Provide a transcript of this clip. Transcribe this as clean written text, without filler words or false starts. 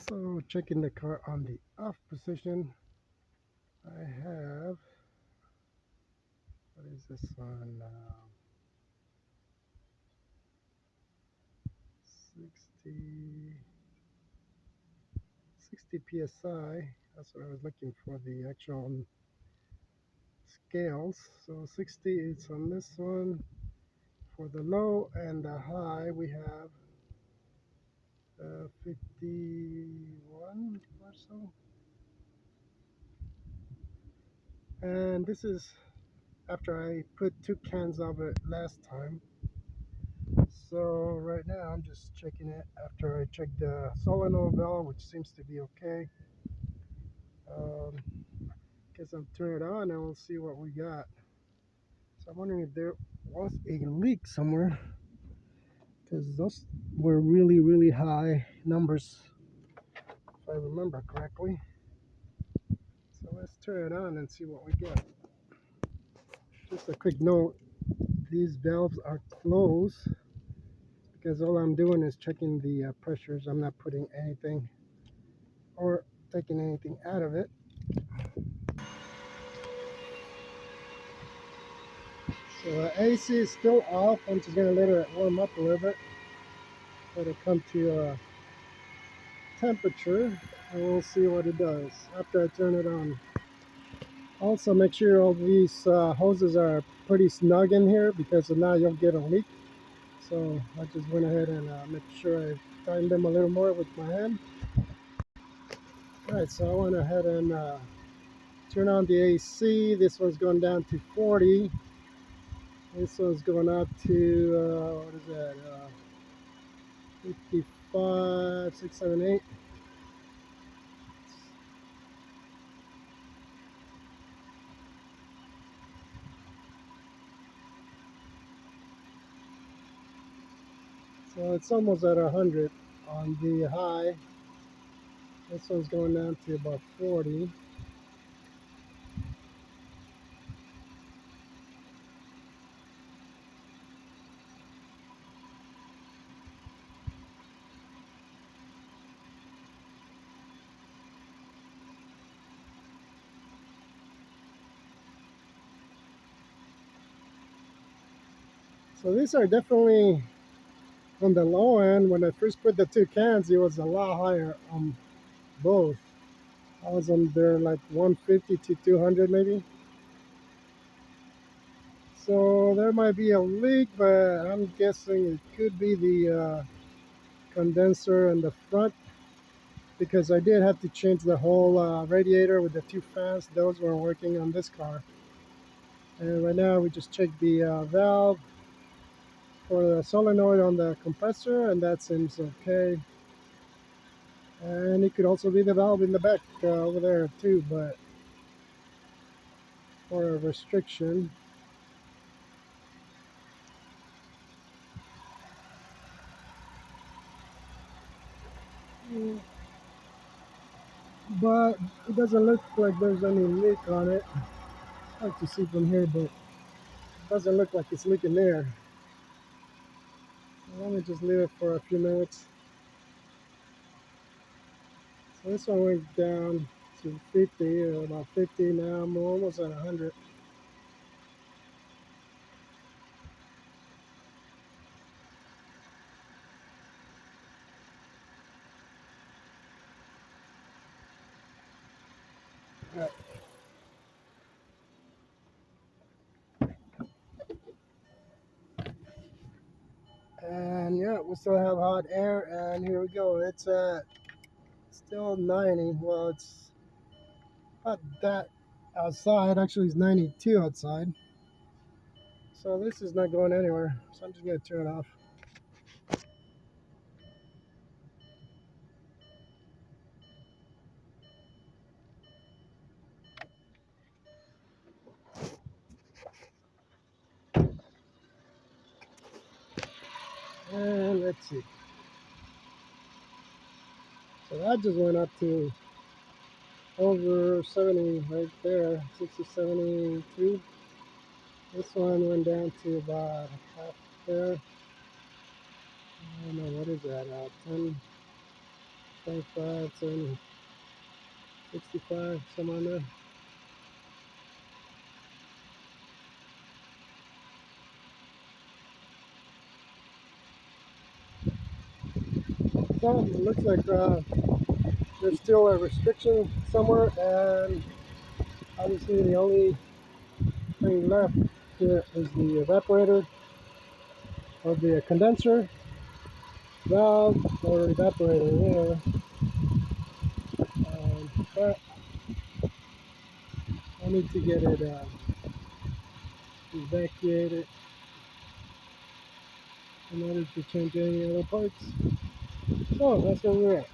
So checking the car on the off position, I have, what is this one, 60, 60 psi. That's what I was looking for, the actual scales. So 60 is on this one. For the low and the high, we have 51 or so. And this is after I put 2 cans of it last time. So right now I'm just checking it after I checked the solenoid valve, which seems to be okay. Guess I'll turn it on and we'll see what we got. So I'm wondering if there was a leak somewhere, because those were really high numbers if I remember correctly. So let's turn it on and see what we get. Just a quick note, these valves are closed because all I'm doing is checking the pressures. I'm not putting anything or taking anything out of it. So AC is still off. I'm just going to let it warm up a little bit. Let it come to temperature, and we'll see what it does after I turn it on. Also, make sure all these hoses are pretty snug in here, because if not, you'll get a leak. So I just went ahead and make sure I tightened them a little more with my hand. Alright, so I went ahead and turn on the AC. This one's going down to 40. This one's going up to, what is that, 55, 6, 7, 8. So it's almost at 100 on the high. This one's going down to about 40. So these are definitely on the low end. When I first put the 2 cans, it was a lot higher on both. I was on there like 150 to 200 maybe. So there might be a leak, but I'm guessing it could be the condenser in the front, because I did have to change the whole radiator with the 2 fans. Those weren't working on this car. And right now we just checked the valve for the solenoid on the compressor, and that seems okay. And it could also be the valve in the back over there too, but for a restriction. But it doesn't look like there's any leak on it. It's hard to see from here, but it doesn't look like it's leaking there. So let me just leave it for a few minutes. So this one went down to 50, or about 50 now. I'm almost at 100. Right. And yeah, we still have hot air, and here we go. It's at still 90. Well, it's not that outside. Actually, it's 92 outside. So this is not going anywhere. So I'm just gonna turn it off. And let's see. So that just went up to over 70 right there, 60, 72. This one went down to about half there. I don't know, what is that, 10, 25, 70, 65, somewhere in there. So it looks like there's still a restriction somewhere, and obviously the only thing left here is the evaporator of the condenser valve or evaporator there. But I need to get it evacuated in order to change any other parts. So that's where we're at.